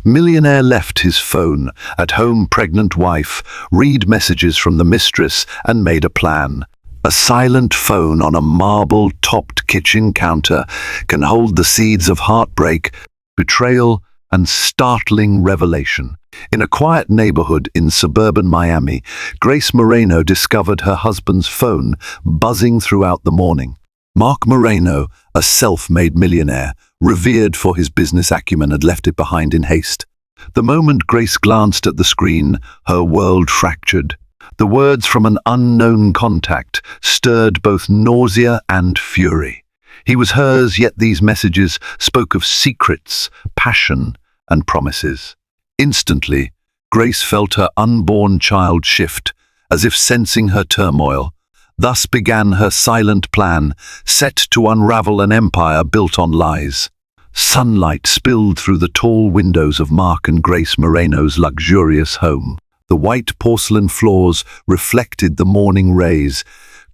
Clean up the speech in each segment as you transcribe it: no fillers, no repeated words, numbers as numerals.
Millionaire left his phone at home, pregnant wife, read messages from the mistress and made a plan. A silent phone on a marble-topped kitchen counter can hold the seeds of heartbreak, betrayal, and startling revelation. In a quiet neighborhood in suburban Miami, Grace Moreno discovered her husband's phone buzzing throughout the morning. Mark Moreno, a self-made millionaire, revered for his business acumen, had left it behind in haste. The moment Grace glanced at the screen, her world fractured. The words from an unknown contact stirred both nausea and fury. He was hers, yet these messages spoke of secrets, passion, and promises. Instantly, Grace felt her unborn child shift, as if sensing her turmoil. Thus began her silent plan, set to unravel an empire built on lies. Sunlight spilled through the tall windows of Mark and Grace Moreno's luxurious home. The white porcelain floors reflected the morning rays,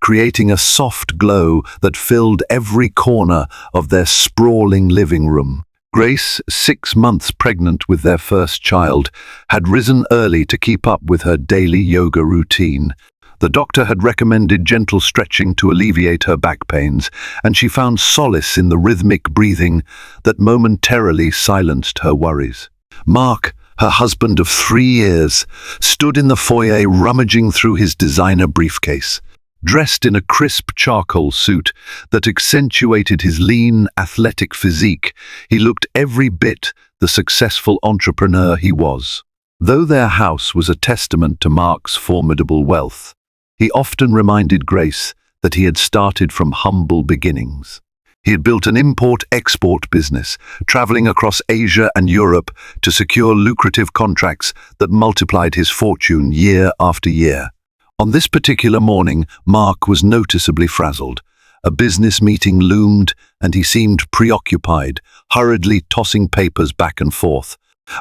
creating a soft glow that filled every corner of their sprawling living room. Grace, 6 months pregnant with their first child, had risen early to keep up with her daily yoga routine. The doctor had recommended gentle stretching to alleviate her back pains, and she found solace in the rhythmic breathing that momentarily silenced her worries. Mark, her husband of 3 years, stood in the foyer rummaging through his designer briefcase. Dressed in a crisp charcoal suit that accentuated his lean, athletic physique, he looked every bit the successful entrepreneur he was. Though their house was a testament to Mark's formidable wealth, he often reminded Grace that he had started from humble beginnings. He had built an import-export business, traveling across Asia and Europe to secure lucrative contracts that multiplied his fortune year after year. On this particular morning, Mark was noticeably frazzled. A business meeting loomed, and he seemed preoccupied, hurriedly tossing papers back and forth.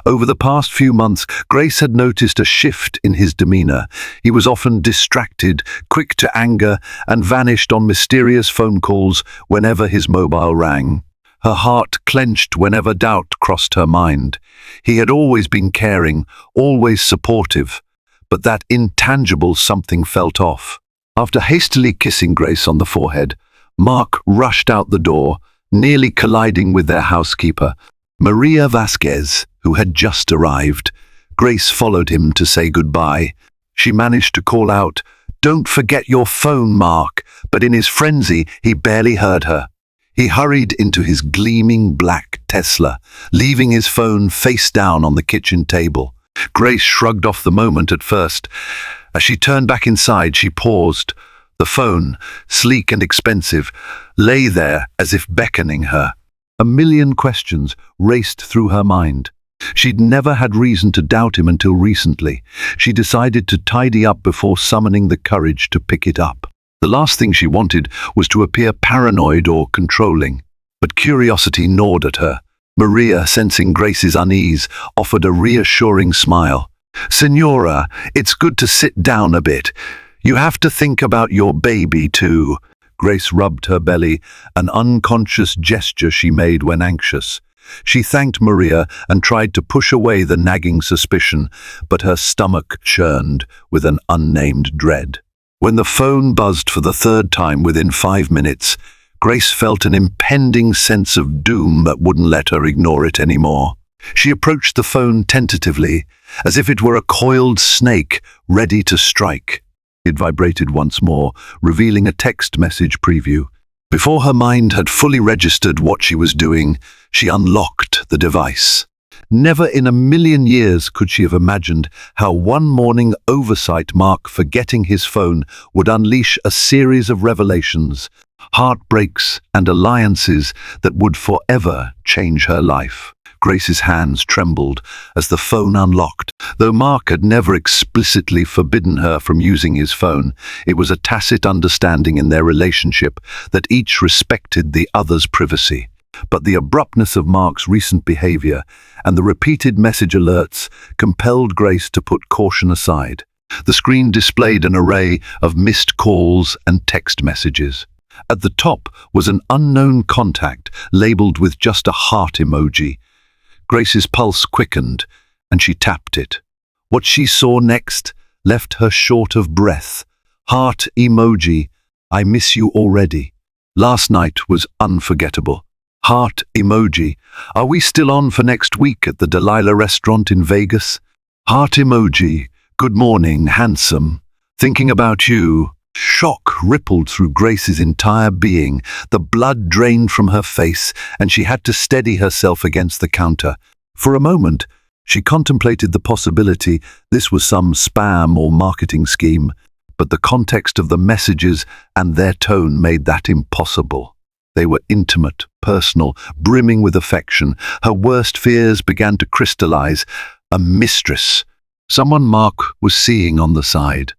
Over the past few months, Grace had noticed a shift in his demeanor. He was often distracted, quick to anger, and vanished on mysterious phone calls whenever his mobile rang. Her heart clenched whenever doubt crossed her mind. He had always been caring, always supportive, but that intangible something felt off. After hastily kissing Grace on the forehead, Mark rushed out the door, nearly colliding with their housekeeper, Maria Vasquez, who had just arrived. Grace followed him to say goodbye. She managed to call out, "Don't forget your phone, Mark," but in his frenzy, he barely heard her. He hurried into his gleaming black Tesla, leaving his phone face down on the kitchen table. Grace shrugged off the moment at first. As she turned back inside, she paused. The phone, sleek and expensive, lay there as if beckoning her. A million questions raced through her mind. She'd never had reason to doubt him until recently. She decided to tidy up before summoning the courage to pick it up. The last thing she wanted was to appear paranoid or controlling. But curiosity gnawed at her. Maria, sensing Grace's unease, offered a reassuring smile. "Senora, it's good to sit down a bit. You have to think about your baby too." Grace rubbed her belly, an unconscious gesture she made when anxious. She thanked Maria and tried to push away the nagging suspicion, but her stomach churned with an unnamed dread. When the phone buzzed for the third time within 5 minutes, Grace felt an impending sense of doom that wouldn't let her ignore it anymore. She approached the phone tentatively, as if it were a coiled snake ready to strike. It vibrated once more, revealing a text message preview. Before her mind had fully registered what she was doing, she unlocked the device. Never in a million years could she have imagined how one morning oversight, Mark forgetting his phone, would unleash a series of revelations, heartbreaks, and alliances that would forever change her life. Grace's hands trembled as the phone unlocked. Though Mark had never explicitly forbidden her from using his phone, it was a tacit understanding in their relationship that each respected the other's privacy. But the abruptness of Mark's recent behavior and the repeated message alerts compelled Grace to put caution aside. The screen displayed an array of missed calls and text messages. At the top was an unknown contact labeled with just a heart emoji. Grace's pulse quickened, and she tapped it. What she saw next left her short of breath. Heart emoji. I miss you already. Last night was unforgettable. Heart emoji. Are we still on for next week at the Delilah restaurant in Vegas? Heart emoji. Good morning, handsome. Thinking about you. Shock rippled through Grace's entire being. The blood drained from her face, and she had to steady herself against the counter. For a moment, she contemplated the possibility this was some spam or marketing scheme, but the context of the messages and their tone made that impossible. They were intimate, personal, brimming with affection. Her worst fears began to crystallize. A mistress. Someone Mark was seeing on the side.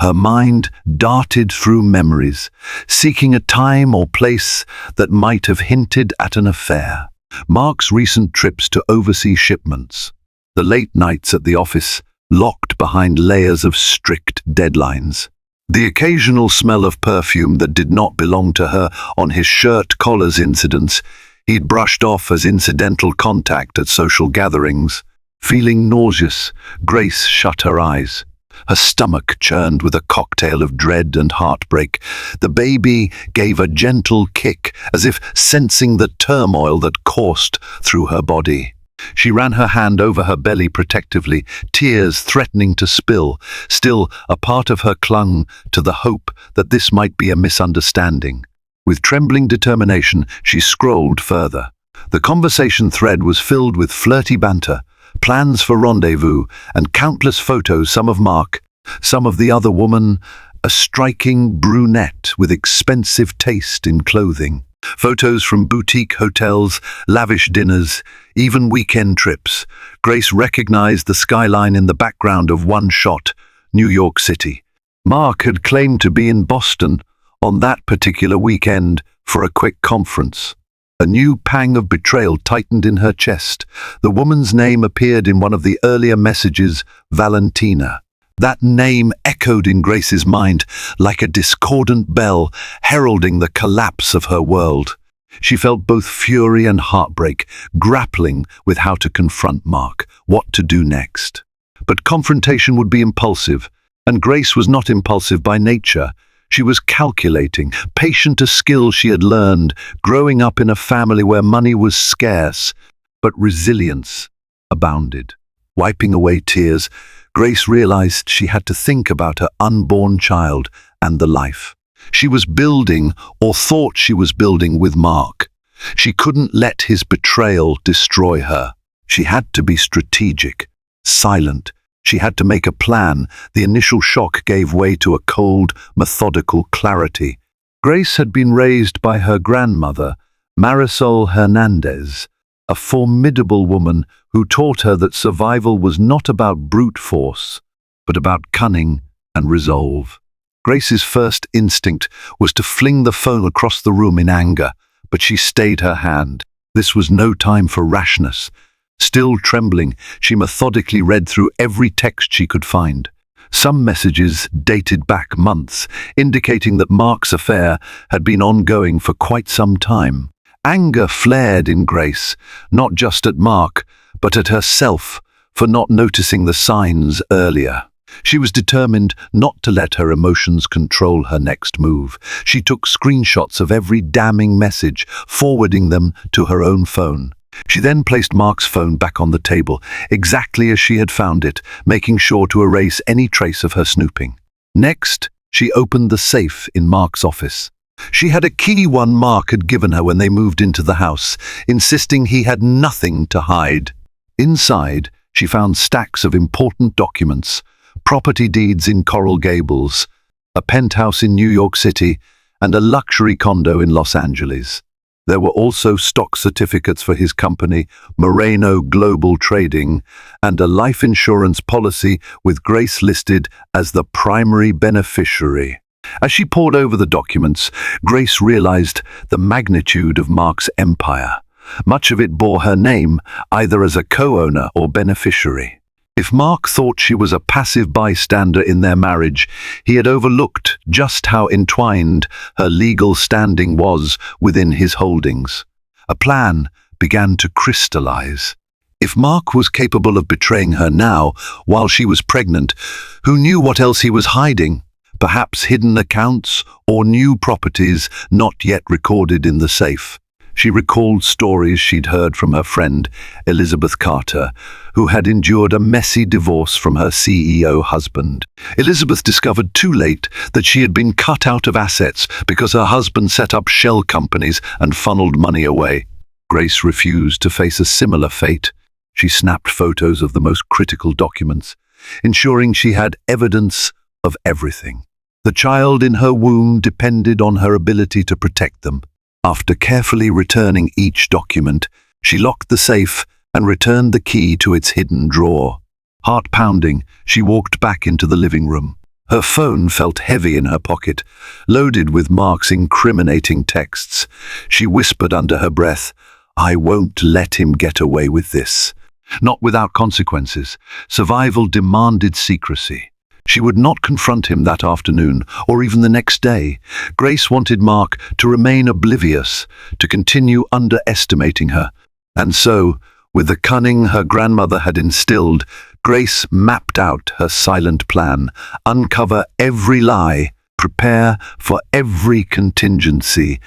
Her mind darted through memories, seeking a time or place that might have hinted at an affair. Mark's recent trips to overseas shipments. The late nights at the office, locked behind layers of strict deadlines. The occasional smell of perfume that did not belong to her on his shirt collars incidents he'd brushed off as incidental contact at social gatherings. Feeling nauseous, Grace shut her eyes. Her stomach churned with a cocktail of dread and heartbreak. The baby gave a gentle kick, as if sensing the turmoil that coursed through her body. She ran her hand over her belly protectively, tears threatening to spill. Still, a part of her clung to the hope that this might be a misunderstanding. With trembling determination, she scrolled further. The conversation thread was filled with flirty banter, plans for rendezvous, and countless photos, some of Mark, some of the other woman, a striking brunette with expensive taste in clothing. Photos from boutique hotels, lavish dinners, even weekend trips. Grace recognized the skyline in the background of one shot, New York City. Mark had claimed to be in Boston on that particular weekend for a quick conference. A new pang of betrayal tightened in her chest. The woman's name appeared in one of the earlier messages, Valentina. That name echoed in Grace's mind like a discordant bell, heralding the collapse of her world. She felt both fury and heartbreak, grappling with how to confront Mark, what to do next. But confrontation would be impulsive, and Grace was not impulsive by nature. She was calculating, patient, a skill she had learned, growing up in a family where money was scarce, but resilience abounded. Wiping away tears, Grace realized she had to think about her unborn child and the life she was building, or thought she was building, with Mark. She couldn't let his betrayal destroy her. She had to be strategic, silent. She had to make a plan. The initial shock gave way to a cold, methodical clarity. Grace had been raised by her grandmother, Marisol Hernandez, a formidable woman who taught her that survival was not about brute force, but about cunning and resolve. Grace's first instinct was to fling the phone across the room in anger, but she stayed her hand. This was no time for rashness. Still trembling, she methodically read through every text she could find. Some messages dated back months, indicating that Mark's affair had been ongoing for quite some time. Anger flared in Grace, not just at Mark, but at herself for not noticing the signs earlier. She was determined not to let her emotions control her next move. She took screenshots of every damning message, forwarding them to her own phone. She then placed Mark's phone back on the table, exactly as she had found it, making sure to erase any trace of her snooping. Next, she opened the safe in Mark's office. She had a key one Mark had given her when they moved into the house, insisting he had nothing to hide. Inside, she found stacks of important documents, property deeds in Coral Gables, a penthouse in New York City, and a luxury condo in Los Angeles. There were also stock certificates for his company, Moreno Global Trading, and a life insurance policy with Grace listed as the primary beneficiary. As she pored over the documents, Grace realized the magnitude of Mark's empire. Much of it bore her name, either as a co-owner or beneficiary. If Mark thought she was a passive bystander in their marriage, he had overlooked just how entwined her legal standing was within his holdings. A plan began to crystallize. If Mark was capable of betraying her now, while she was pregnant, who knew what else he was hiding? Perhaps hidden accounts or new properties not yet recorded in the safe. She recalled stories she'd heard from her friend, Elizabeth Carter, who had endured a messy divorce from her CEO husband. Elizabeth discovered too late that she had been cut out of assets because her husband set up shell companies and funneled money away. Grace refused to face a similar fate. She snapped photos of the most critical documents, ensuring she had evidence of everything. The child in her womb depended on her ability to protect them. After carefully returning each document, she locked the safe and returned the key to its hidden drawer. Heart pounding, she walked back into the living room. Her phone felt heavy in her pocket, loaded with Mark's incriminating texts. She whispered under her breath, "I won't let him get away with this." Not without consequences. Survival demanded secrecy. She would not confront him that afternoon, or even the next day. Grace wanted Mark to remain oblivious, to continue underestimating her. And so, with the cunning her grandmother had instilled, Grace mapped out her silent plan: uncover every lie, prepare for every contingency,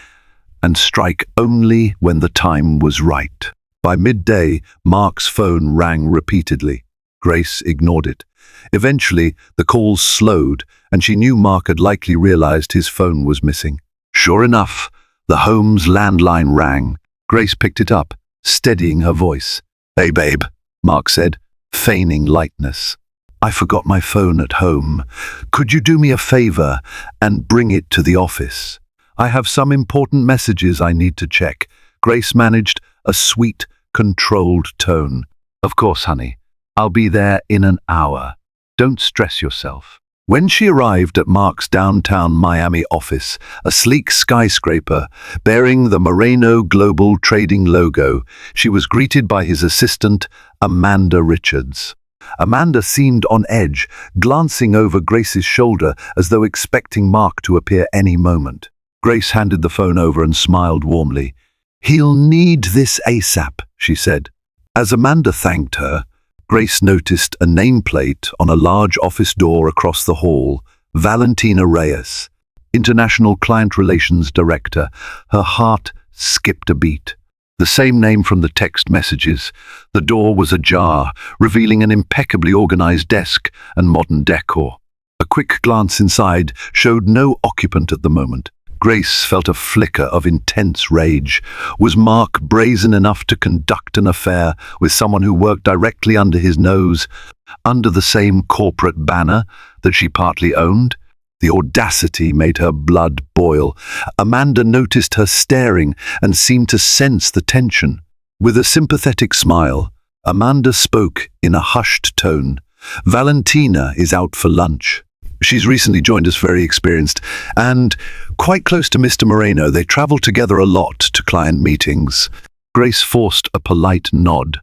and strike only when the time was right. By midday, Mark's phone rang repeatedly. Grace ignored it. Eventually, the calls slowed, and she knew Mark had likely realized his phone was missing. Sure enough, the home's landline rang. Grace picked it up, steadying her voice. "Hey, babe," Mark said, feigning lightness. "I forgot my phone at home. Could you do me a favor and bring it to the office? I have some important messages I need to check." Grace managed a sweet, controlled tone. "Of course, honey. I'll be there in an hour. Don't stress yourself." When she arrived at Mark's downtown Miami office, a sleek skyscraper bearing the Moreno Global Trading logo, she was greeted by his assistant, Amanda Richards. Amanda seemed on edge, glancing over Grace's shoulder as though expecting Mark to appear any moment. Grace handed the phone over and smiled warmly. "He'll need this ASAP," she said. As Amanda thanked her, Grace noticed a nameplate on a large office door across the hall: Valentina Reyes, International Client Relations Director. Her heart skipped a beat. The same name from the text messages. The door was ajar, revealing an impeccably organized desk and modern decor. A quick glance inside showed no occupant at the moment. Grace felt a flicker of intense rage. Was Mark brazen enough to conduct an affair with someone who worked directly under his nose, under the same corporate banner that she partly owned? The audacity made her blood boil. Amanda noticed her staring and seemed to sense the tension. With a sympathetic smile, Amanda spoke in a hushed tone. "Valentina is out for lunch. She's recently joined us, very experienced, and quite close to Mr. Moreno. They travel together a lot to client meetings." Grace forced a polite nod,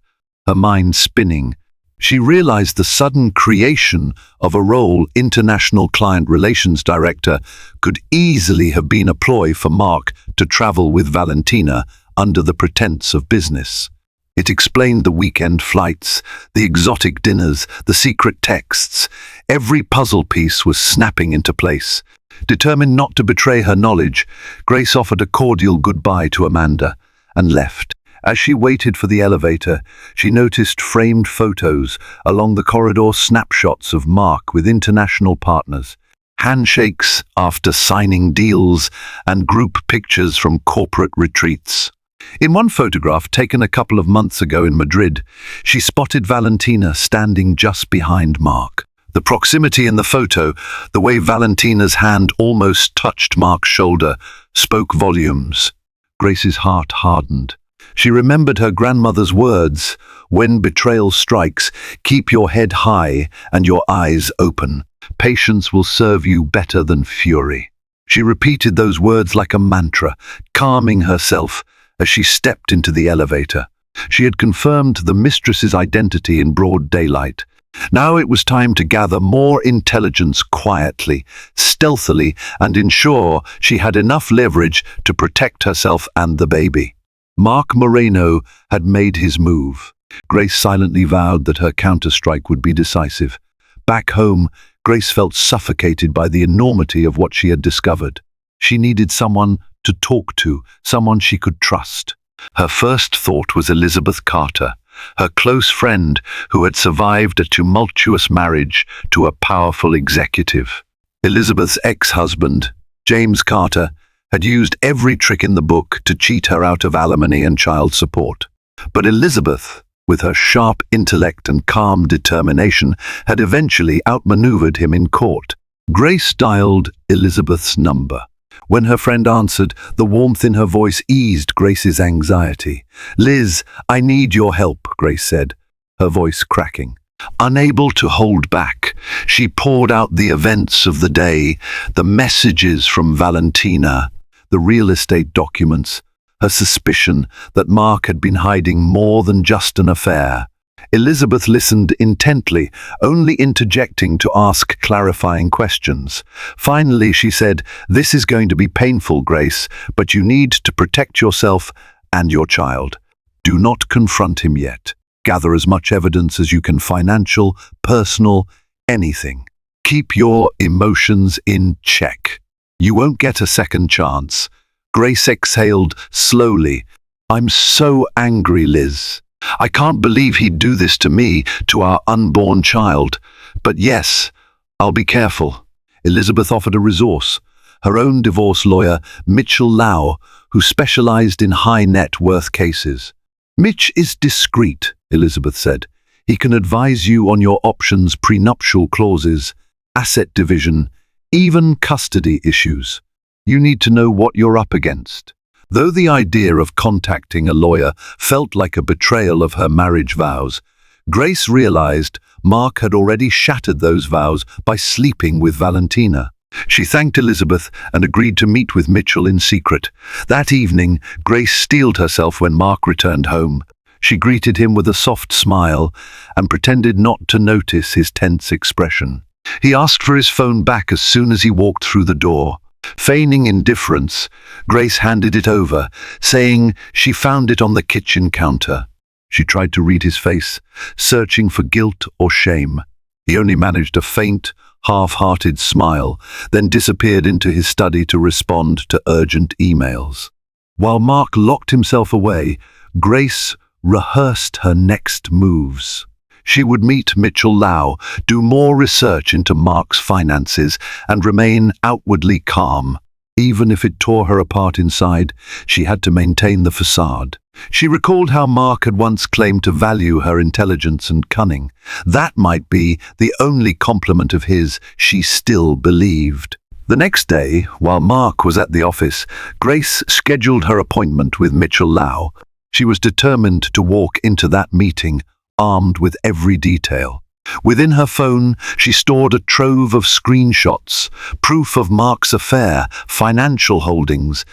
her mind spinning. She realized the sudden creation of a role International Client Relations Director could easily have been a ploy for Mark to travel with Valentina under the pretense of business. It explained the weekend flights, the exotic dinners, the secret texts. Every puzzle piece was snapping into place. Determined not to betray her knowledge, Grace offered a cordial goodbye to Amanda and left. As she waited for the elevator, she noticed framed photos along the corridor, snapshots of Mark with international partners, handshakes after signing deals, and group pictures from corporate retreats. In one photograph taken a couple of months ago in Madrid, she spotted Valentina standing just behind Mark. The proximity in the photo, the way Valentina's hand almost touched Mark's shoulder, spoke volumes. Grace's heart hardened. She remembered her grandmother's words: "When betrayal strikes, keep your head high and your eyes open. Patience will serve you better than fury." She repeated those words like a mantra, calming herself as she stepped into the elevator. She had confirmed the mistress's identity in broad daylight. Now it was time to gather more intelligence quietly, stealthily, and ensure she had enough leverage to protect herself and the baby. Mark Moreno had made his move. Grace silently vowed that her counterstrike would be decisive. Back home, Grace felt suffocated by the enormity of what she had discovered. She needed someone to talk to, someone she could trust. Her first thought was Elizabeth Carter, her close friend who had survived a tumultuous marriage to a powerful executive. Elizabeth's ex-husband, James Carter, had used every trick in the book to cheat her out of alimony and child support. But Elizabeth, with her sharp intellect and calm determination, had eventually outmaneuvered him in court. Grace dialed Elizabeth's number. When her friend answered, the warmth in her voice eased Grace's anxiety. "Liz, I need your help," Grace said, her voice cracking. Unable to hold back, she poured out the events of the day, the messages from Valentina, the real estate documents, her suspicion that Mark had been hiding more than just an affair. Elizabeth listened intently, only interjecting to ask clarifying questions. Finally, she said, "This is going to be painful, Grace, but you need to protect yourself and your child. Do not confront him yet. Gather as much evidence as you can, financial, personal, anything. Keep your emotions in check. You won't get a second chance." Grace exhaled slowly. "I'm so angry, Liz. I can't believe he'd do this to me, to our unborn child. But yes, I'll be careful." Elizabeth offered a resource, her own divorce lawyer, Mitchell Lau, who specialized in high net worth cases. "Mitch is discreet," Elizabeth said. "He can advise you on your options, prenuptial clauses, asset division, even custody issues. You need to know what you're up against." Though the idea of contacting a lawyer felt like a betrayal of her marriage vows, Grace realized Mark had already shattered those vows by sleeping with Valentina. She thanked Elizabeth and agreed to meet with Mitchell in secret. That evening, Grace steeled herself when Mark returned home. She greeted him with a soft smile and pretended not to notice his tense expression. He asked for his phone back as soon as he walked through the door. Feigning indifference, Grace handed it over, saying she found it on the kitchen counter. She tried to read his face, searching for guilt or shame. He only managed a faint, half-hearted smile, then disappeared into his study to respond to urgent emails. While Mark locked himself away, Grace rehearsed her next moves. She would meet Mitchell Lau, do more research into Mark's finances, and remain outwardly calm. Even if it tore her apart inside, she had to maintain the facade. She recalled how Mark had once claimed to value her intelligence and cunning. That might be the only compliment of his she still believed. The next day, while Mark was at the office, Grace scheduled her appointment with Mitchell Lau. She was determined to walk into that meeting armed with every detail. Within her phone, she stored a trove of screenshots, proof of Mark's affair, financial holdings,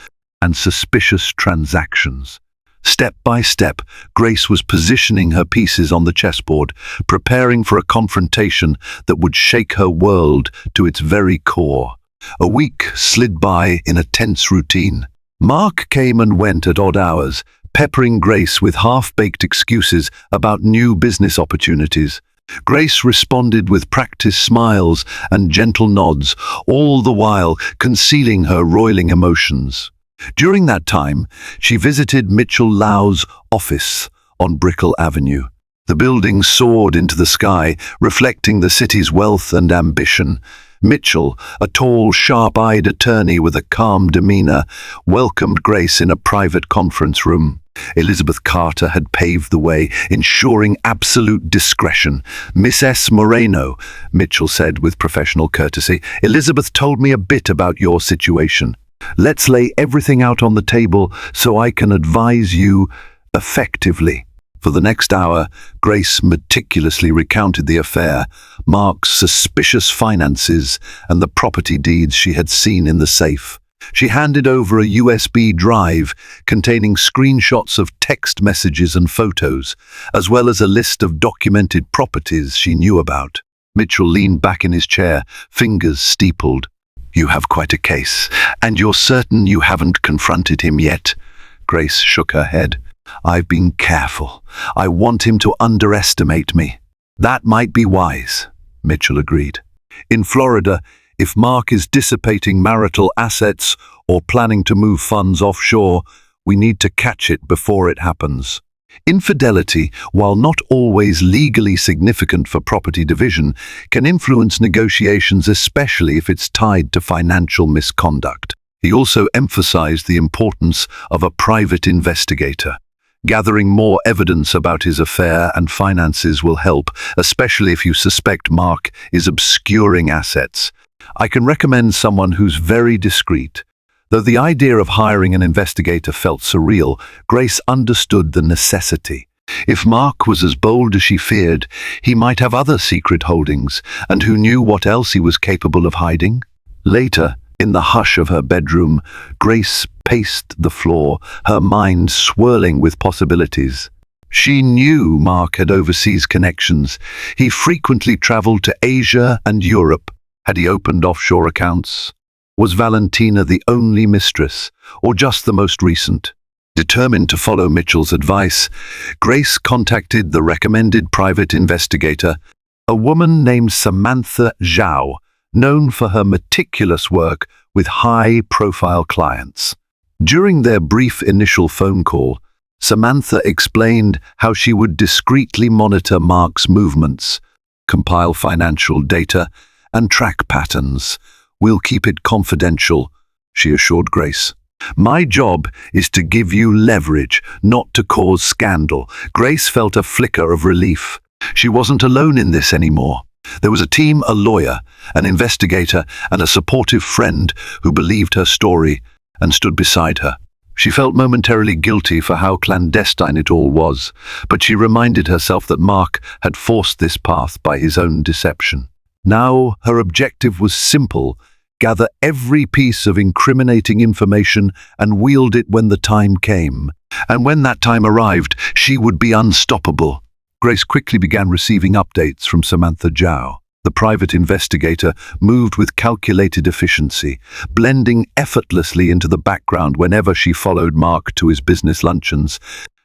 and suspicious transactions. Step by step, Grace was positioning her pieces on the chessboard, preparing for a confrontation that would shake her world to its very core. A week slid by in a tense routine. Mark came and went at odd hours, peppering Grace with half-baked excuses about new business opportunities. Grace responded with practiced smiles and gentle nods, all the while concealing her roiling emotions. During that time, she visited Mitchell Lau's office on Brickell Avenue. The building soared into the sky, reflecting the city's wealth and ambition. Mitchell, a tall, sharp-eyed attorney with a calm demeanor, welcomed Grace in a private conference room. Elizabeth Carter had paved the way, ensuring absolute discretion. "Miss S. Moreno," Mitchell said with professional courtesy, "Elizabeth told me a bit about your situation. Let's lay everything out on the table so I can advise you effectively." For the next hour, Grace meticulously recounted the affair, Mark's suspicious finances, and the property deeds she had seen in the safe. She handed over a USB drive containing screenshots of text messages and photos, as well as a list of documented properties she knew about. Mitchell leaned back in his chair, fingers steepled. "You have quite a case, and you're certain you haven't confronted him yet?" Grace shook her head. I've been careful. I want him to underestimate me. That might be wise, Mitchell agreed. In Florida, if Mark is dissipating marital assets or planning to move funds offshore, we need to catch it before it happens. Infidelity, while not always legally significant for property division, can influence negotiations, especially if it's tied to financial misconduct. He also emphasized the importance of a private investigator. Gathering more evidence about his affair and finances will help, especially if you suspect Mark is obscuring assets. I can recommend someone who's very discreet. Though the idea of hiring an investigator felt surreal, Grace understood the necessity. If Mark was as bold as she feared, he might have other secret holdings, and who knew what else he was capable of hiding? Later, in the hush of her bedroom, Grace paced the floor, her mind swirling with possibilities. She knew Mark had overseas connections. He frequently traveled to Asia and Europe. Had he opened offshore accounts? Was Valentina the only mistress, or just the most recent? Determined to follow Mitchell's advice, Grace contacted the recommended private investigator, a woman named Samantha Zhao, known for her meticulous work with high-profile clients. During their brief initial phone call, Samantha explained how she would discreetly monitor Mark's movements, compile financial data, and track patterns. "We'll keep it confidential," she assured Grace. "My job is to give you leverage, not to cause scandal." Grace felt a flicker of relief. She wasn't alone in this anymore. There was a team, a lawyer, an investigator, and a supportive friend who believed her story and stood beside her. She felt momentarily guilty for how clandestine it all was, but she reminded herself that Mark had forced this path by his own deception. Now her objective was simple: gather every piece of incriminating information and wield it when the time came. And when that time arrived, she would be unstoppable. Grace quickly began receiving updates from Samantha Zhao. The private investigator moved with calculated efficiency, blending effortlessly into the background whenever she followed Mark to his business luncheons,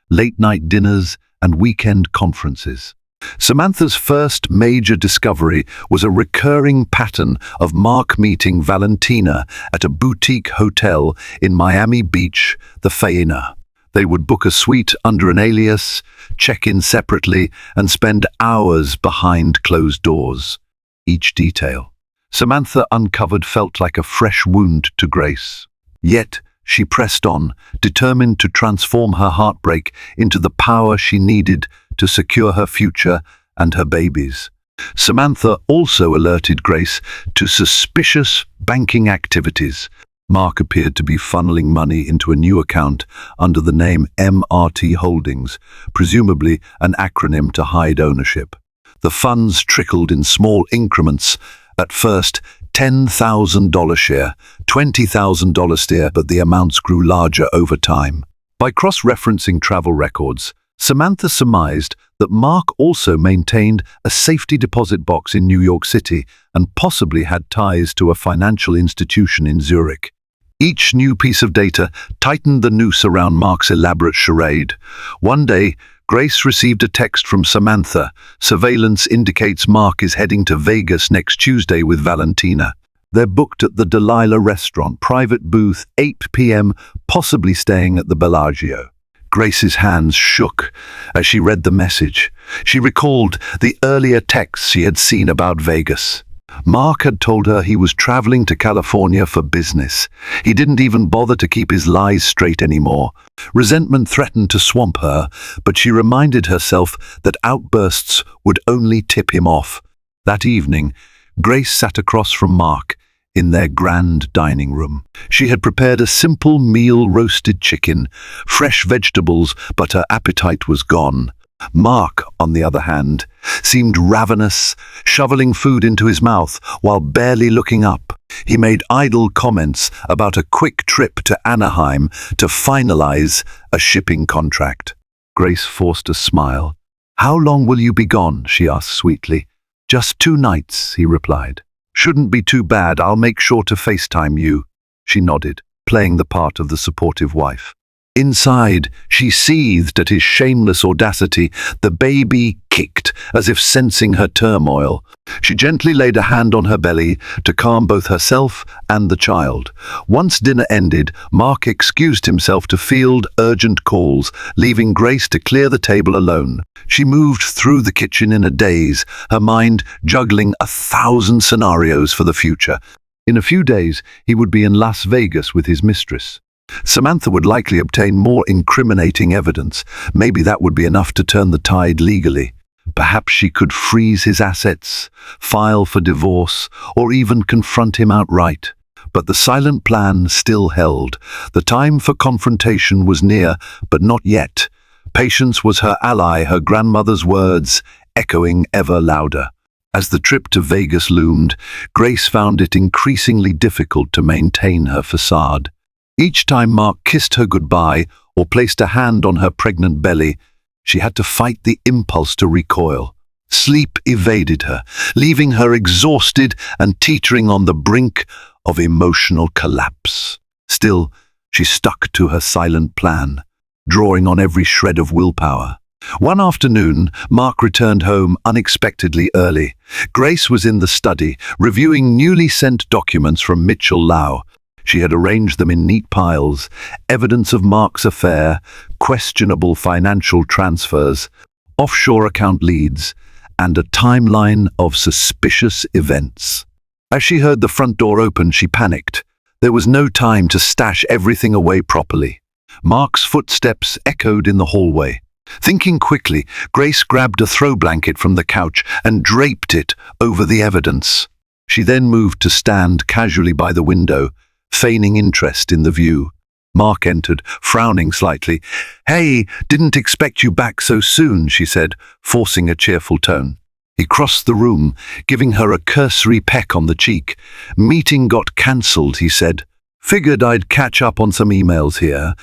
late-night dinners, and weekend conferences. Samantha's first major discovery was a recurring pattern of Mark meeting Valentina at a boutique hotel in Miami Beach, the Faena. They would book a suite under an alias, check in separately, and spend hours behind closed doors. Each detail Samantha uncovered felt like a fresh wound to Grace. Yet she pressed on, determined to transform her heartbreak into the power she needed to secure her future and her babies. Samantha also alerted Grace to suspicious banking activities. Mark appeared to be funneling money into a new account under the name MRT Holdings, presumably an acronym to hide ownership. The funds trickled in small increments, at first $10,000 share, $20,000 share, but the amounts grew larger over time. By cross-referencing travel records, Samantha surmised that Mark also maintained a safety deposit box in New York City and possibly had ties to a financial institution in Zurich. Each new piece of data tightened the noose around Mark's elaborate charade. One day, Grace received a text from Samantha. "Surveillance indicates Mark is heading to Vegas next Tuesday with Valentina. They're booked at the Delilah restaurant, private booth, 8 p.m., possibly staying at the Bellagio." Grace's hands shook as she read the message. She recalled the earlier texts she had seen about Vegas. Mark had told her he was traveling to California for business. He didn't even bother to keep his lies straight anymore. Resentment threatened to swamp her, but she reminded herself that outbursts would only tip him off. That evening, Grace sat across from Mark in their grand dining room. She had prepared a simple meal: roasted chicken, fresh vegetables, but her appetite was gone. Mark, on the other hand, seemed ravenous, shoveling food into his mouth while barely looking up. He made idle comments about a quick trip to Anaheim to finalize a shipping contract. Grace forced a smile. "How long will you be gone?" she asked sweetly. "Just 2 nights," he replied. "Shouldn't be too bad. I'll make sure to FaceTime you." She nodded, playing the part of the supportive wife. Inside, she seethed at his shameless audacity. The baby kicked, as if sensing her turmoil. She gently laid a hand on her belly to calm both herself and the child. Once dinner ended, Mark excused himself to field urgent calls, leaving Grace to clear the table alone. She moved through the kitchen in a daze, her mind juggling 1,000 scenarios for the future. In a few days, he would be in Las Vegas with his mistress. Samantha would likely obtain more incriminating evidence. Maybe that would be enough to turn the tide legally. Perhaps she could freeze his assets, file for divorce, or even confront him outright. But the silent plan still held. The time for confrontation was near, but not yet. Patience was her ally, her grandmother's words echoing ever louder. As the trip to Vegas loomed, Grace found it increasingly difficult to maintain her facade. Each time Mark kissed her goodbye or placed a hand on her pregnant belly, she had to fight the impulse to recoil. Sleep evaded her, leaving her exhausted and teetering on the brink of emotional collapse. Still, she stuck to her silent plan, drawing on every shred of willpower. One afternoon, Mark returned home unexpectedly early. Grace was in the study, reviewing newly sent documents from Mitchell Lau. She had arranged them in neat piles, evidence of Mark's affair, questionable financial transfers, offshore account leads, and a timeline of suspicious events. As she heard the front door open, she panicked. There was no time to stash everything away properly. Mark's footsteps echoed in the hallway. Thinking quickly, Grace grabbed a throw blanket from the couch and draped it over the evidence. She then moved to stand casually by the window, feigning interest in the view. Mark entered, frowning slightly. "Hey, didn't expect you back so soon," she said, forcing a cheerful tone. He crossed the room, giving her a cursory peck on the cheek. "Meeting got cancelled," he said. "Figured I'd catch up on some emails here."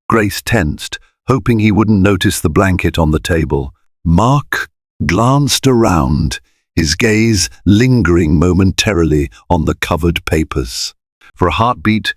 Grace tensed, hoping he wouldn't notice the blanket on the table. Mark glanced around, his gaze lingering momentarily on the covered papers. For a heartbeat,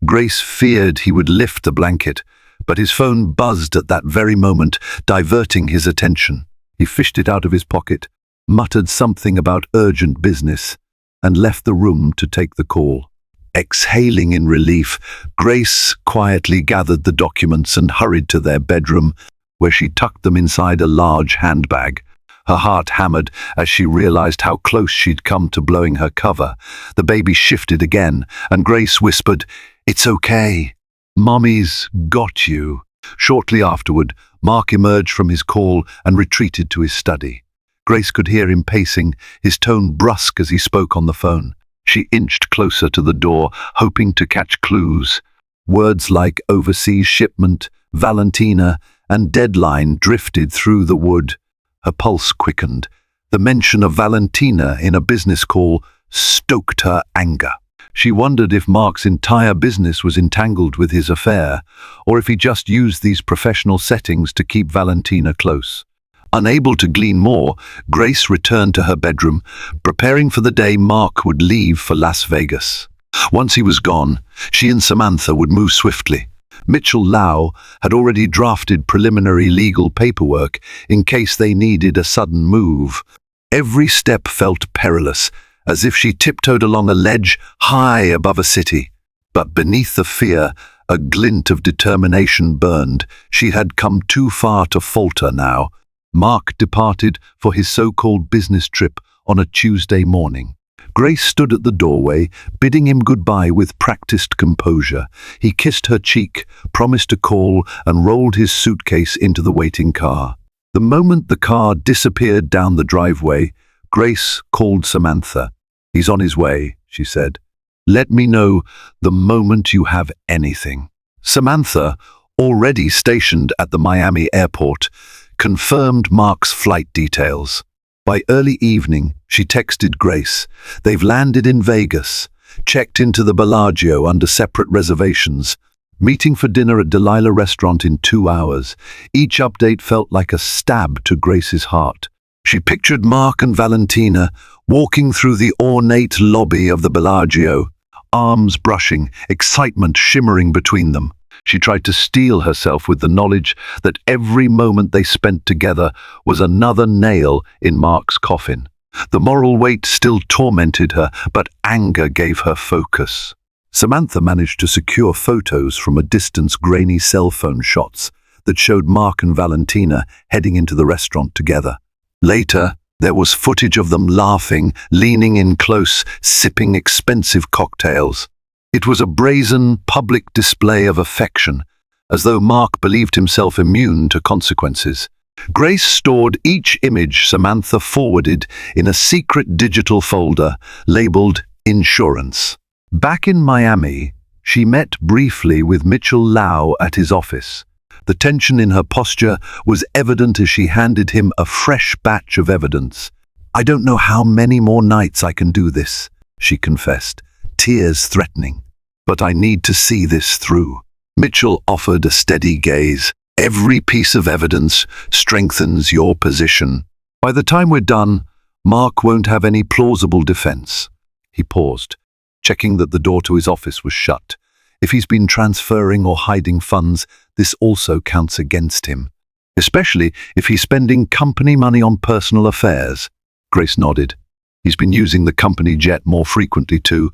Grace feared he would lift the blanket, but his phone buzzed at that very moment, diverting his attention. He fished it out of his pocket, muttered something about urgent business, and left the room to take the call. Exhaling in relief, Grace quietly gathered the documents and hurried to their bedroom, where she tucked them inside a large handbag. Her heart hammered as she realized how close she'd come to blowing her cover. The baby shifted again, and Grace whispered, "It's okay. Mommy's got you." Shortly afterward, Mark emerged from his call and retreated to his study. Grace could hear him pacing, his tone brusque as he spoke on the phone. She inched closer to the door, hoping to catch clues. Words like overseas shipment, Valentina, and deadline drifted through the wood. Her pulse quickened. The mention of Valentina in a business call stoked her anger. She wondered if Mark's entire business was entangled with his affair, or if he just used these professional settings to keep Valentina close. Unable to glean more, Grace returned to her bedroom, preparing for the day Mark would leave for Las Vegas. Once he was gone, she and Samantha would move swiftly. Mitchell Lau had already drafted preliminary legal paperwork in case they needed a sudden move. Every step felt perilous, as if she tiptoed along a ledge high above a city. But beneath the fear, a glint of determination burned. She had come too far to falter now. Mark departed for his so-called business trip on a Tuesday morning. Grace stood at the doorway, bidding him goodbye with practiced composure. He kissed her cheek, promised a call, and rolled his suitcase into the waiting car. The moment the car disappeared down the driveway, Grace called Samantha. "He's on his way," she said. "Let me know the moment you have anything." Samantha, already stationed at the Miami airport, confirmed Mark's flight details. By early evening, she texted Grace. "They've landed in Vegas, checked into the Bellagio under separate reservations, meeting for dinner at Delilah Restaurant in 2 hours." Each update felt like a stab to Grace's heart. She pictured Mark and Valentina walking through the ornate lobby of the Bellagio, arms brushing, excitement shimmering between them. She tried to steel herself with the knowledge that every moment they spent together was another nail in Mark's coffin. The moral weight still tormented her, but anger gave her focus. Samantha managed to secure photos from a distance, grainy cell phone shots that showed Mark and Valentina heading into the restaurant together. Later, there was footage of them laughing, leaning in close, sipping expensive cocktails. It was a brazen, public display of affection, as though Mark believed himself immune to consequences. Grace stored each image Samantha forwarded in a secret digital folder labeled Insurance. Back in Miami, she met briefly with Mitchell Lau at his office. The tension in her posture was evident as she handed him a fresh batch of evidence. "I don't know how many more nights I can do this," she confessed, tears threatening. "But I need to see this through." Mitchell offered a steady gaze. "Every piece of evidence strengthens your position. By the time we're done, Mark won't have any plausible defense." He paused, checking that the door to his office was shut. If he's been transferring or hiding funds, this also counts against him, especially if he's spending company money on personal affairs. Grace nodded. "He's been using the company jet more frequently too.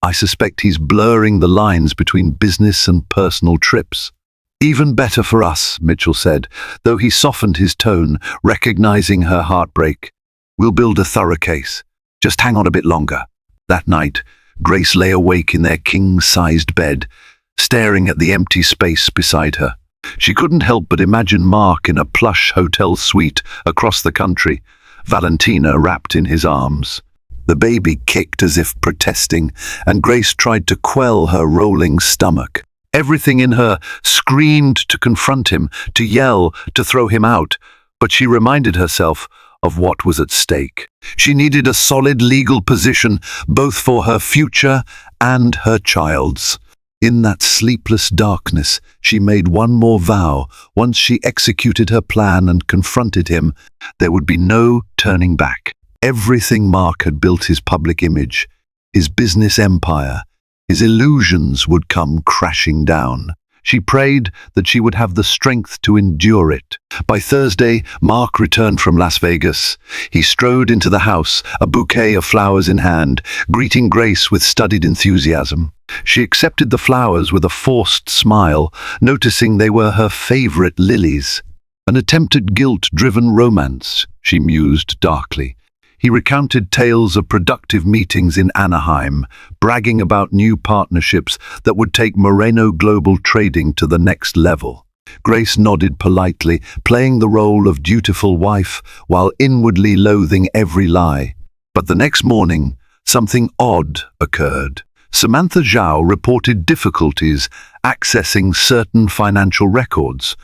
I suspect he's blurring the lines between business and personal trips." "Even better for us," Mitchell said, though he softened his tone, recognizing her heartbreak. "We'll build a thorough case. Just hang on a bit longer." That night, Grace lay awake in their king-sized bed, staring at the empty space beside her. She couldn't help but imagine Mark in a plush hotel suite across the country, Valentina wrapped in his arms. The baby kicked as if protesting, and Grace tried to quell her rolling stomach. Everything in her screamed to confront him, to yell, to throw him out, but she reminded herself of what was at stake. She needed a solid legal position, both for her future and her child's. In that sleepless darkness, she made one more vow. Once she executed her plan and confronted him, there would be no turning back. Everything Mark had built, his public image, his business empire, his illusions would come crashing down. She prayed that she would have the strength to endure it. By Thursday, Mark returned from Las Vegas. He strode into the house, a bouquet of flowers in hand, greeting Grace with studied enthusiasm. She accepted the flowers with a forced smile, noticing they were her favorite lilies. An attempt at guilt-driven romance, she mused darkly. He recounted tales of productive meetings in Anaheim, bragging about new partnerships that would take Moreno Global Trading to the next level. Grace nodded politely, playing the role of dutiful wife while inwardly loathing every lie. But the next morning, something odd occurred. Samantha Zhao reported difficulties accessing certain financial records.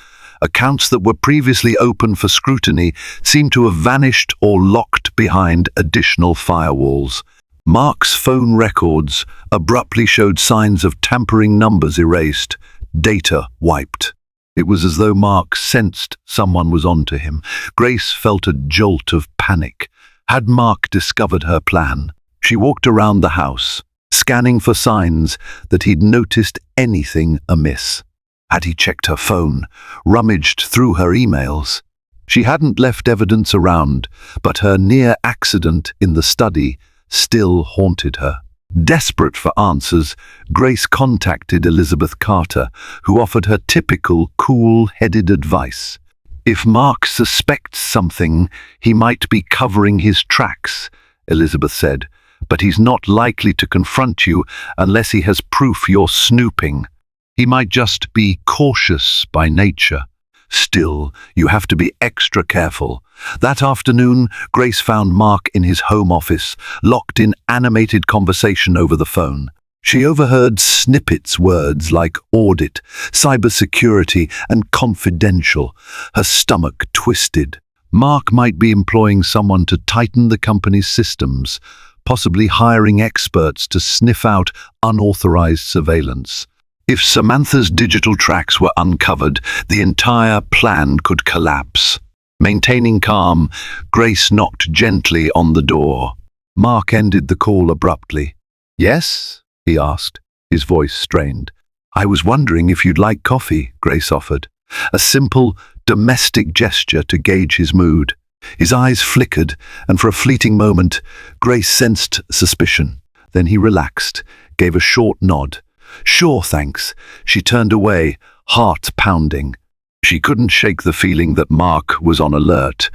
Accounts that were previously open for scrutiny seemed to have vanished or locked behind additional firewalls. Mark's phone records abruptly showed signs of tampering, numbers erased, data wiped. It was as though Mark sensed someone was onto him. Grace felt a jolt of panic. Had Mark discovered her plan? She walked around the house, scanning for signs that he'd noticed anything amiss. Had he checked her phone, rummaged through her emails? She hadn't left evidence around, but her near accident in the study still haunted her. Desperate for answers, Grace contacted Elizabeth Carter, who offered her typical cool-headed advice. "If Mark suspects something, he might be covering his tracks," Elizabeth said, "but he's not likely to confront you unless he has proof you're snooping. He might just be cautious by nature. Still, you have to be extra careful." That afternoon, Grace found Mark in his home office, locked in animated conversation over the phone. She overheard snippets, words like audit, cybersecurity, and confidential. Her stomach twisted. Mark might be employing someone to tighten the company's systems, possibly hiring experts to sniff out unauthorized surveillance. If Samantha's digital tracks were uncovered, the entire plan could collapse. Maintaining calm, Grace knocked gently on the door. Mark ended the call abruptly. "Yes?" he asked, his voice strained. "I was wondering if you'd like coffee," Grace offered. A simple, domestic gesture to gauge his mood. His eyes flickered, and for a fleeting moment, Grace sensed suspicion. Then he relaxed, gave a short nod. "Sure, thanks." She turned away, heart pounding. She couldn't shake the feeling that Mark was on alert.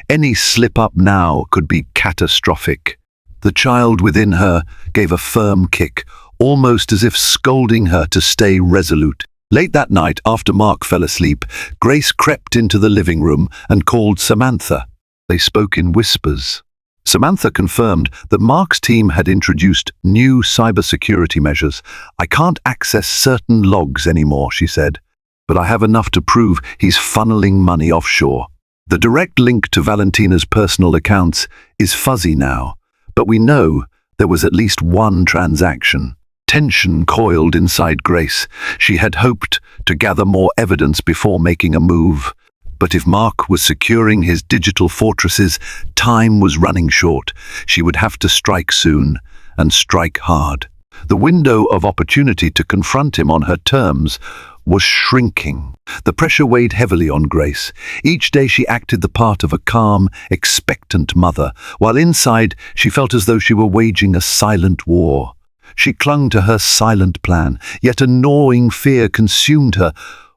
Any slip-up now could be catastrophic. The child within her gave a firm kick, almost as if scolding her to stay resolute. Late that night, after Mark fell asleep, Grace crept into the living room and called Samantha. They spoke in whispers. Samantha confirmed that Mark's team had introduced new cybersecurity measures. "I can't access certain logs anymore," she said, "but I have enough to prove he's funneling money offshore. The direct link to Valentina's personal accounts is fuzzy now, but we know there was at least one transaction." Tension coiled inside Grace. She had hoped to gather more evidence before making a move. But if Mark was securing his digital fortresses, time was running short. She would have to strike soon, and strike hard. The window of opportunity to confront him on her terms was shrinking. The pressure weighed heavily on Grace. Each day she acted the part of a calm, expectant mother, while inside she felt as though she were waging a silent war. She clung to her silent plan, yet a gnawing fear consumed her.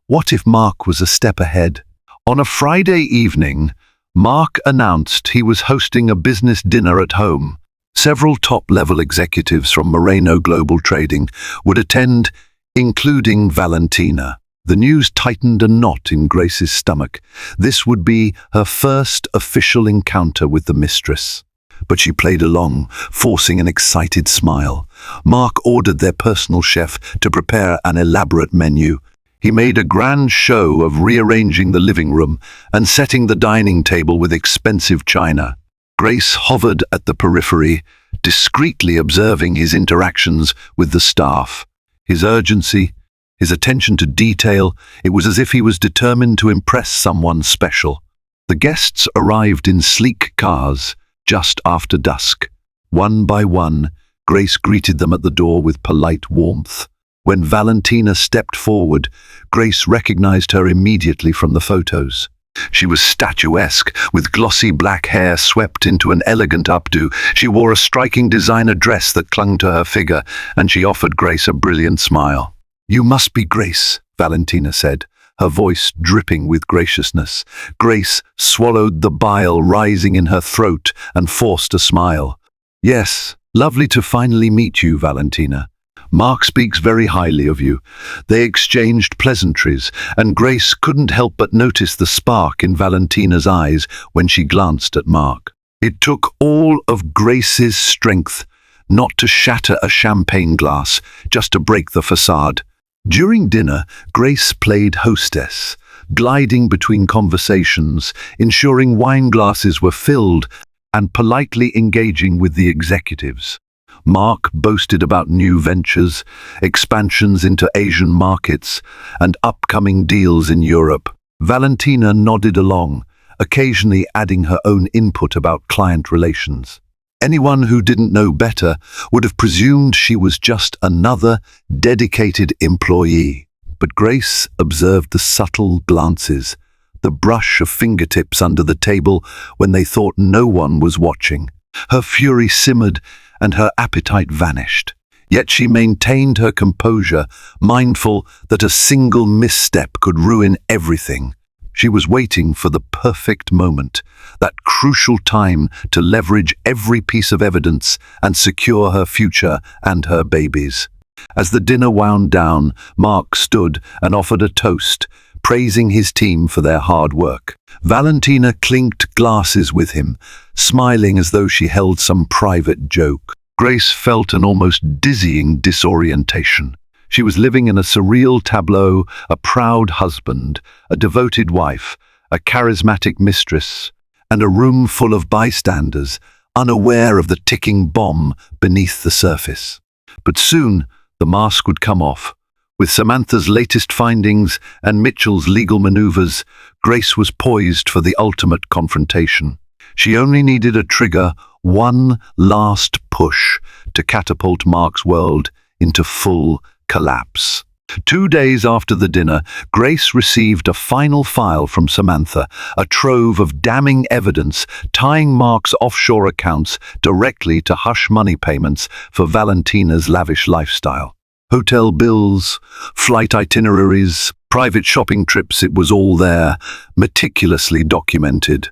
What if Mark was a step ahead? On a Friday evening, Mark announced he was hosting a business dinner at home. Several top-level executives from Moreno Global Trading would attend, including Valentina. The news tightened a knot in Grace's stomach. This would be her first official encounter with the mistress. But she played along, forcing an excited smile. Mark ordered their personal chef to prepare an elaborate menu. He made a grand show of rearranging the living room and setting the dining table with expensive china. Grace hovered at the periphery, discreetly observing his interactions with the staff. His urgency, his attention to detail, it was as if he was determined to impress someone special. The guests arrived in sleek cars just after dusk. One by one, Grace greeted them at the door with polite warmth. When Valentina stepped forward, Grace recognized her immediately from the photos. She was statuesque, with glossy black hair swept into an elegant updo. She wore a striking designer dress that clung to her figure, and she offered Grace a brilliant smile. "You must be Grace," Valentina said, her voice dripping with graciousness. Grace swallowed the bile rising in her throat and forced a smile. "Yes, lovely to finally meet you, Valentina. Mark speaks very highly of you." They exchanged pleasantries, and Grace couldn't help but notice the spark in Valentina's eyes when she glanced at Mark. It took all of Grace's strength not to shatter a champagne glass, just to break the facade. During dinner, Grace played hostess, gliding between conversations, ensuring wine glasses were filled, and politely engaging with the executives. Mark boasted about new ventures, expansions into Asian markets, and upcoming deals in Europe. Valentina nodded along, occasionally adding her own input about client relations. Anyone who didn't know better would have presumed she was just another dedicated employee. But Grace observed the subtle glances, the brush of fingertips under the table when they thought no one was watching. Her fury simmered and her appetite vanished. Yet she maintained her composure, mindful that a single misstep could ruin everything. She was waiting for the perfect moment, that crucial time to leverage every piece of evidence and secure her future and her babies. As the dinner wound down, Mark stood and offered a toast, praising his team for their hard work. Valentina clinked glasses with him, smiling as though she held some private joke. Grace felt an almost dizzying disorientation. She was living in a surreal tableau, a proud husband, a devoted wife, a charismatic mistress, and a room full of bystanders, unaware of the ticking bomb beneath the surface. But soon, the mask would come off. With Samantha's latest findings and Mitchell's legal maneuvers, Grace was poised for the ultimate confrontation. She only needed a trigger, one last push, to catapult Mark's world into full collapse. 2 days after the dinner, Grace received a final file from Samantha, a trove of damning evidence tying Mark's offshore accounts directly to hush money payments for Valentina's lavish lifestyle. Hotel bills, flight itineraries, private shopping trips, it was all there, meticulously documented.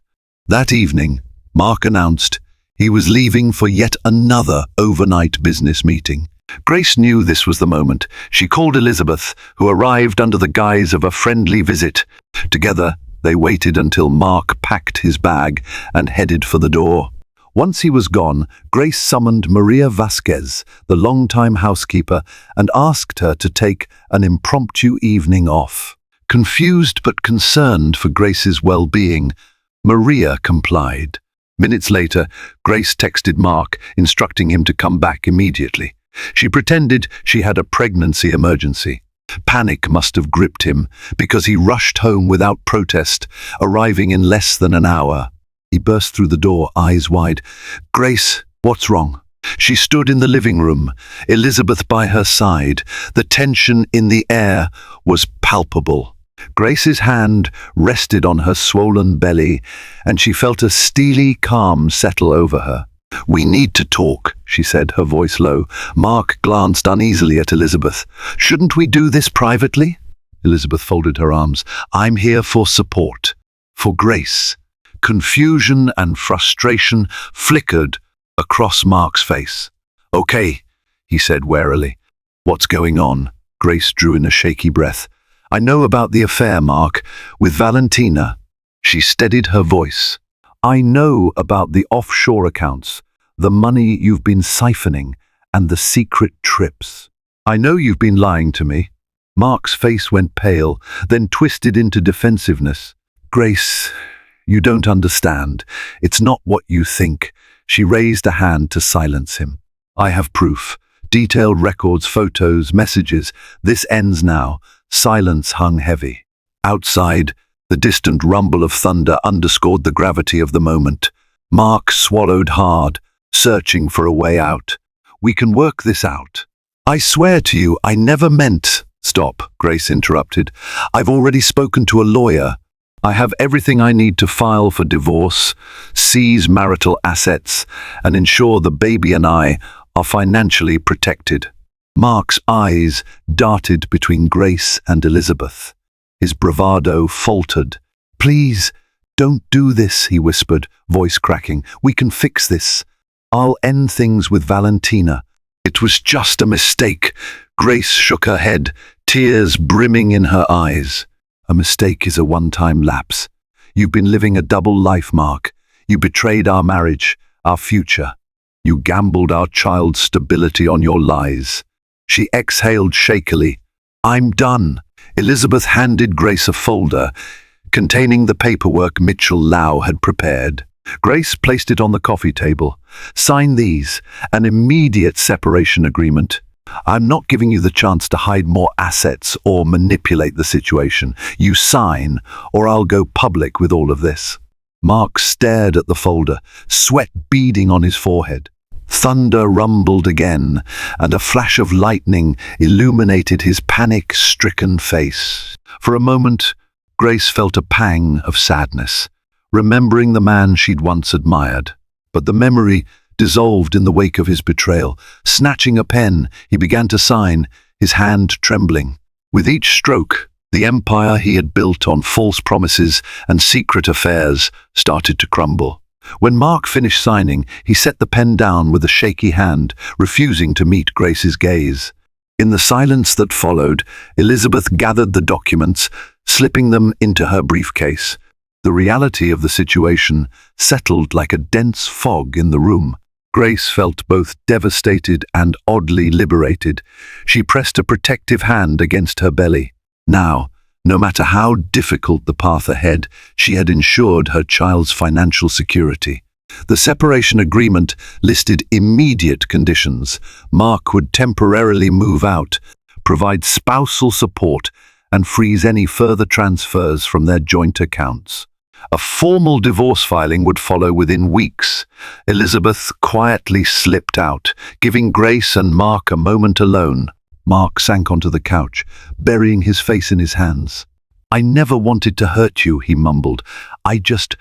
That evening, Mark announced he was leaving for yet another overnight business meeting. Grace knew this was the moment. She called Elizabeth, who arrived under the guise of a friendly visit. Together, they waited until Mark packed his bag and headed for the door. Once he was gone, Grace summoned Maria Vasquez, the longtime housekeeper, and asked her to take an impromptu evening off. Confused but concerned for Grace's well-being, Maria complied. Minutes later, Grace texted Mark, instructing him to come back immediately. She pretended she had a pregnancy emergency. Panic must have gripped him, because he rushed home without protest, arriving in less than an hour. He burst through the door, eyes wide. "Grace, what's wrong?" She stood in the living room, Elizabeth by her side. The tension in the air was palpable. Grace's hand rested on her swollen belly, and she felt a steely calm settle over her. "We need to talk," she said, her voice low. Mark glanced uneasily at Elizabeth. "Shouldn't we do this privately?" Elizabeth folded her arms. "I'm here for support. For Grace." Confusion and frustration flickered across Mark's face. "Okay," he said warily. "What's going on?" Grace drew in a shaky breath. "I know about the affair, Mark, with Valentina." She steadied her voice. "I know about the offshore accounts, the money you've been siphoning, and the secret trips. I know you've been lying to me." Mark's face went pale, then twisted into defensiveness. "Grace, you don't understand. It's not what you think." She raised a hand to silence him. "I have proof. Detailed records, photos, messages. This ends now." Silence hung heavy. Outside, the distant rumble of thunder underscored the gravity of the moment. Mark swallowed hard, searching for a way out. "We can work this out." "I swear to you, I never meant—" "Stop," Grace interrupted. "I've already spoken to a lawyer. I have everything I need to file for divorce, seize marital assets, and ensure the baby and I are financially protected." Mark's eyes darted between Grace and Elizabeth. His bravado faltered. "Please, don't do this," he whispered, voice cracking. "We can fix this. I'll end things with Valentina." "It was just a mistake." Grace shook her head, tears brimming in her eyes. "A mistake is a one-time lapse. You've been living a double life, Mark. You betrayed our marriage, our future. You gambled our child's stability on your lies." She exhaled shakily. "I'm done." Elizabeth handed Grace a folder containing the paperwork Mitchell Lau had prepared. Grace placed it on the coffee table. "Sign these, an immediate separation agreement. I'm not giving you the chance to hide more assets or manipulate the situation. You sign, or I'll go public with all of this." Mark stared at the folder, sweat beading on his forehead. Thunder rumbled again, and a flash of lightning illuminated his panic-stricken face. For a moment, Grace felt a pang of sadness, remembering the man she'd once admired. But the memory dissolved in the wake of his betrayal. Snatching a pen, he began to sign, his hand trembling. With each stroke, the empire he had built on false promises and secret affairs started to crumble. When Mark finished signing, he set the pen down with a shaky hand, refusing to meet Grace's gaze. In the silence that followed, Elizabeth gathered the documents, slipping them into her briefcase. The reality of the situation settled like a dense fog in the room. Grace felt both devastated and oddly liberated. She pressed a protective hand against her belly. Now, no matter how difficult the path ahead, she had ensured her child's financial security. The separation agreement listed immediate conditions. Mark would temporarily move out, provide spousal support, and freeze any further transfers from their joint accounts. A formal divorce filing would follow within weeks. Elizabeth quietly slipped out, giving Grace and Mark a moment alone. Mark sank onto the couch, burying his face in his hands. "I never wanted to hurt you," he mumbled. "I just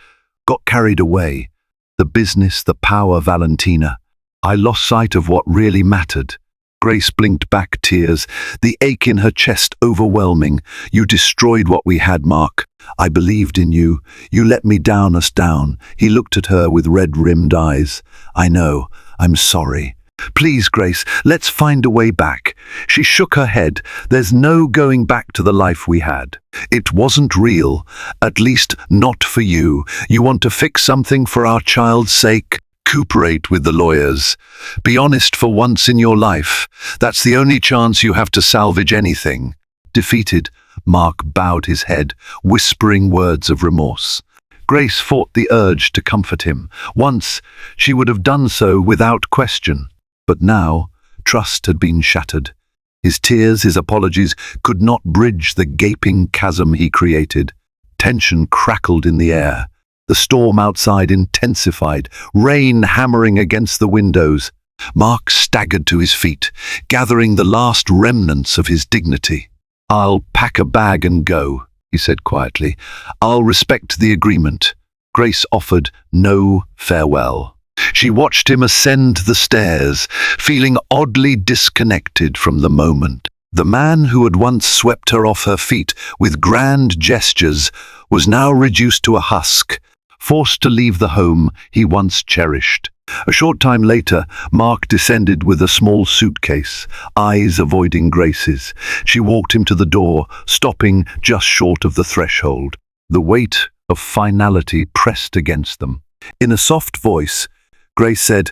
got carried away. The business, the power, Valentina. I lost sight of what really mattered." Grace blinked back tears, the ache in her chest overwhelming. "You destroyed what we had, Mark. I believed in you. You let me down us down." He looked at her with red-rimmed eyes. "I know. I'm sorry. Please, Grace, let's find a way back." She shook her head. "There's no going back to the life we had. It wasn't real, at least not for you. You want to fix something for our child's sake? Cooperate with the lawyers. Be honest for once in your life. That's the only chance you have to salvage anything." Defeated, Mark bowed his head, whispering words of remorse. Grace fought the urge to comfort him. Once, she would have done so without question. But now, trust had been shattered. His tears, his apologies, could not bridge the gaping chasm he created. Tension crackled in the air. The storm outside intensified, rain hammering against the windows. Mark staggered to his feet, gathering the last remnants of his dignity. "I'll pack a bag and go," he said quietly. "I'll respect the agreement." Grace offered no farewell. She watched him ascend the stairs, feeling oddly disconnected from the moment. The man who had once swept her off her feet with grand gestures was now reduced to a husk, forced to leave the home he once cherished. A short time later, Mark descended with a small suitcase, eyes avoiding Grace's. She walked him to the door, stopping just short of the threshold. The weight of finality pressed against them. In a soft voice, Grace said,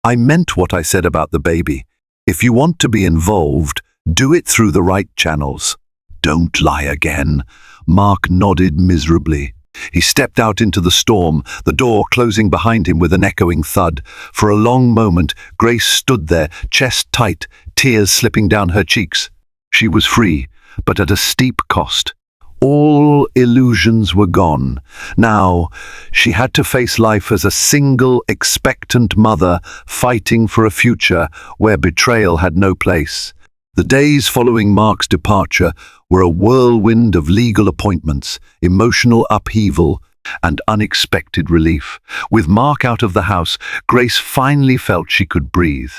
"I meant what I said about the baby. If you want to be involved, do it through the right channels." "Don't lie again." Mark nodded miserably. He stepped out into the storm, the door closing behind him with an echoing thud. For a long moment, Grace stood there, chest tight, tears slipping down her cheeks. She was free, but at a steep cost. All illusions were gone. Now, she had to face life as a single, expectant mother fighting for a future where betrayal had no place. The days following Mark's departure were a whirlwind of legal appointments, emotional upheaval, and unexpected relief. With Mark out of the house, Grace finally felt she could breathe.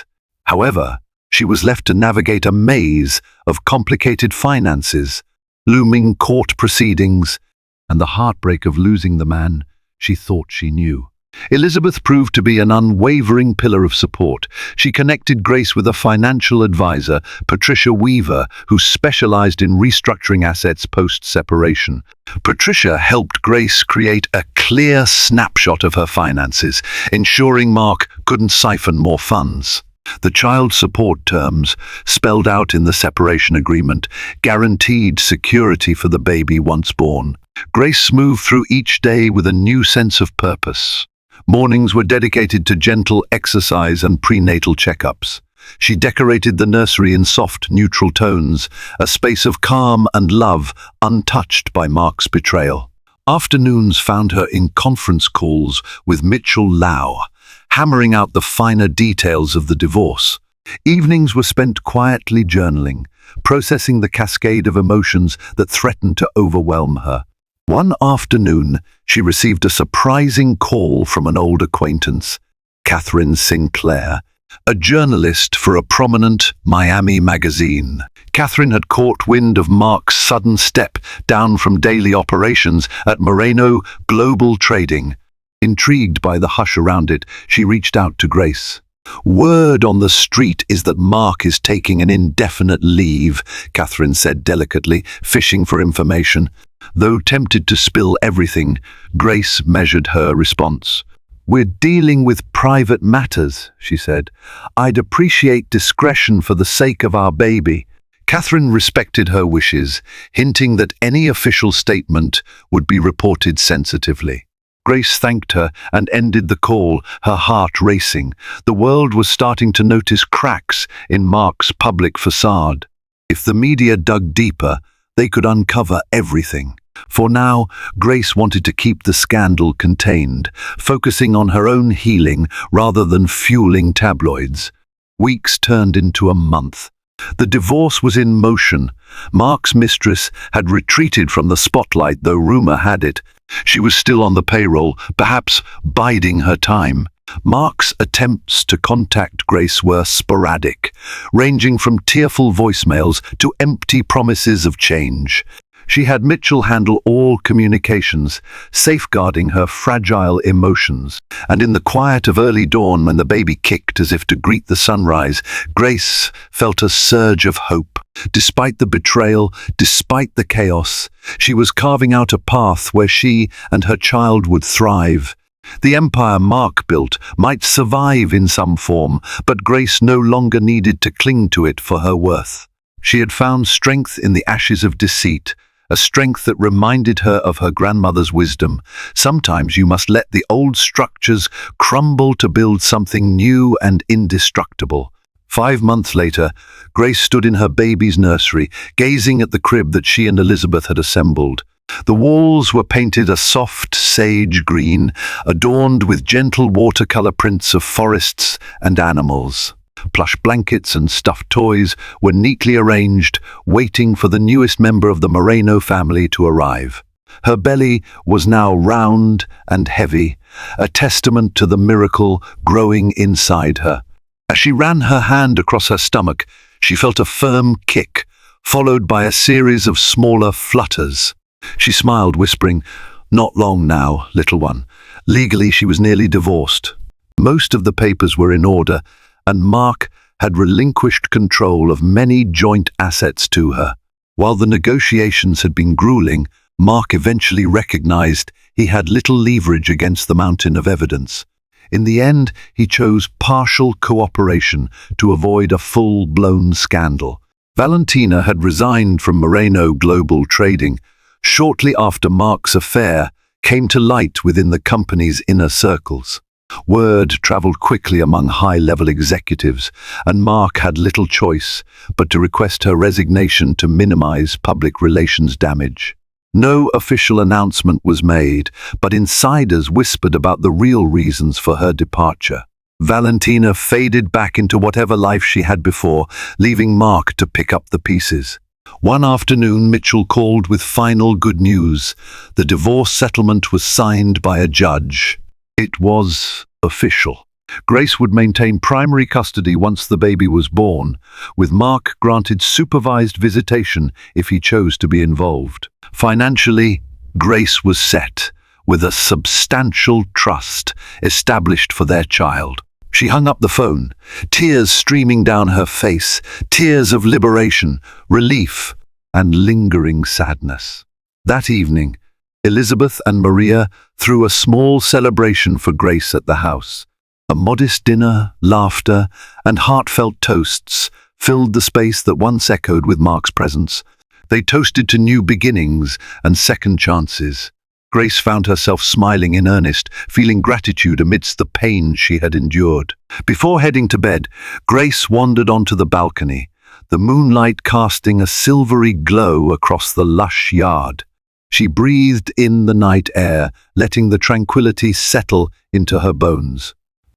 However, she was left to navigate a maze of complicated finances, looming court proceedings, and the heartbreak of losing the man she thought she knew. Elizabeth proved to be an unwavering pillar of support. She connected Grace with a financial advisor, Patricia Weaver, who specialized in restructuring assets post-separation. Patricia helped Grace create a clear snapshot of her finances, ensuring Mark couldn't siphon more funds. The child support terms, spelled out in the separation agreement, guaranteed security for the baby once born. Grace moved through each day with a new sense of purpose. Mornings were dedicated to gentle exercise and prenatal checkups. She decorated the nursery in soft, neutral tones, a space of calm and love untouched by Mark's betrayal. Afternoons found her in conference calls with Mitchell Lau, hammering out the finer details of the divorce. Evenings were spent quietly journaling, processing the cascade of emotions that threatened to overwhelm her. One afternoon, she received a surprising call from an old acquaintance, Catherine Sinclair, a journalist for a prominent Miami magazine. Catherine had caught wind of Mark's sudden step down from daily operations at Moreno Global Trading. Intrigued by the hush around it, she reached out to Grace. "Word on the street is that Mark is taking an indefinite leave," Catherine said delicately, fishing for information. Though tempted to spill everything, Grace measured her response. "We're dealing with private matters," she said. "I'd appreciate discretion for the sake of our baby." Catherine respected her wishes, hinting that any official statement would be reported sensitively. Grace thanked her and ended the call, her heart racing. The world was starting to notice cracks in Mark's public facade. If the media dug deeper, they could uncover everything. For now, Grace wanted to keep the scandal contained, focusing on her own healing rather than fueling tabloids. Weeks turned into a month. The divorce was in motion. Mark's mistress had retreated from the spotlight, though rumor had it she was still on the payroll, perhaps biding her time. Mark's attempts to contact Grace were sporadic, ranging from tearful voicemails to empty promises of change. She had Mitchell handle all communications, safeguarding her fragile emotions. And in the quiet of early dawn, when the baby kicked as if to greet the sunrise, Grace felt a surge of hope. Despite the betrayal, despite the chaos, she was carving out a path where she and her child would thrive. The empire Mark built might survive in some form, but Grace no longer needed to cling to it for her worth. She had found strength in the ashes of deceit, a strength that reminded her of her grandmother's wisdom. Sometimes you must let the old structures crumble to build something new and indestructible. 5 months later, Grace stood in her baby's nursery, gazing at the crib that she and Elizabeth had assembled. The walls were painted a soft sage green, adorned with gentle watercolor prints of forests and animals. Plush blankets and stuffed toys were neatly arranged, waiting for the newest member of the Moreno family to arrive. Her belly was now round and heavy, a testament to the miracle growing inside her. As she ran her hand across her stomach, she felt a firm kick, followed by a series of smaller flutters. She smiled, whispering, "Not long now, little one." Legally, she was nearly divorced. Most of the papers were in order, and Mark had relinquished control of many joint assets to her. While the negotiations had been grueling, Mark eventually recognized he had little leverage against the mountain of evidence. In the end, he chose partial cooperation to avoid a full-blown scandal. Valentina had resigned from Moreno Global Trading shortly after Mark's affair came to light within the company's inner circles. Word traveled quickly among high-level executives, and Mark had little choice but to request her resignation to minimize public relations damage. No official announcement was made, but insiders whispered about the real reasons for her departure. Valentina faded back into whatever life she had before, leaving Mark to pick up the pieces. One afternoon, Mitchell called with final good news. The divorce settlement was signed by a judge. It was official. Grace would maintain primary custody once the baby was born, with Mark granted supervised visitation if he chose to be involved. Financially, Grace was set, with a substantial trust established for their child. She hung up the phone, tears streaming down her face, tears of liberation, relief, and lingering sadness. That evening, Elizabeth and Maria threw a small celebration for Grace at the house. A modest dinner, laughter, and heartfelt toasts filled the space that once echoed with Mark's presence. They toasted to new beginnings and second chances. Grace found herself smiling in earnest, feeling gratitude amidst the pain she had endured. Before heading to bed, Grace wandered onto the balcony, the moonlight casting a silvery glow across the lush yard. She breathed in the night air, letting the tranquility settle into her bones.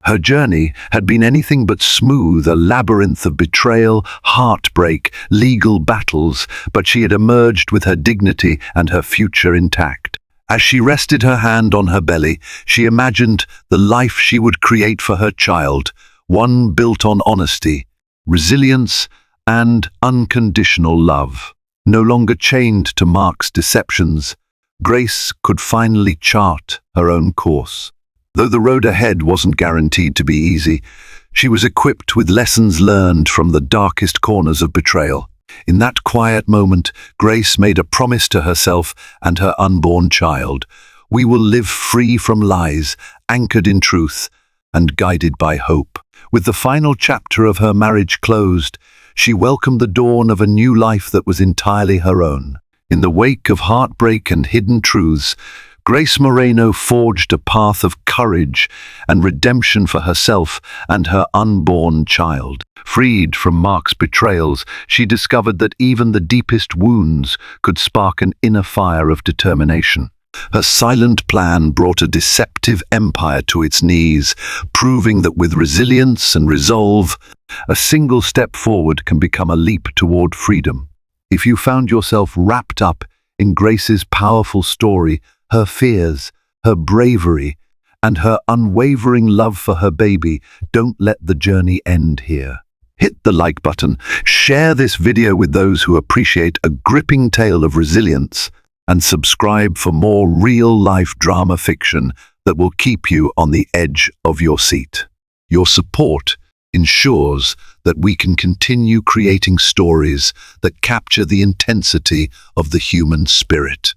Her journey had been anything but smooth, a labyrinth of betrayal, heartbreak, legal battles, but she had emerged with her dignity and her future intact. As she rested her hand on her belly, she imagined the life she would create for her child, one built on honesty, resilience, and unconditional love. No longer chained to Mark's deceptions, Grace could finally chart her own course. Though the road ahead wasn't guaranteed to be easy, she was equipped with lessons learned from the darkest corners of betrayal. In that quiet moment, Grace made a promise to herself and her unborn child. We will live free from lies, anchored in truth, and guided by hope. With the final chapter of her marriage closed, she welcomed the dawn of a new life that was entirely her own. In the wake of heartbreak and hidden truths, Grace Moreno forged a path of courage and redemption for herself and her unborn child. Freed from Mark's betrayals, she discovered that even the deepest wounds could spark an inner fire of determination. Her silent plan brought a deceptive empire to its knees, proving that with resilience and resolve, a single step forward can become a leap toward freedom. If you found yourself wrapped up in Grace's powerful story, her fears, her bravery, and her unwavering love for her baby, don't let the journey end here. Hit the like button, share this video with those who appreciate a gripping tale of resilience, and subscribe for more real-life drama fiction that will keep you on the edge of your seat. Your support ensures that we can continue creating stories that capture the intensity of the human spirit.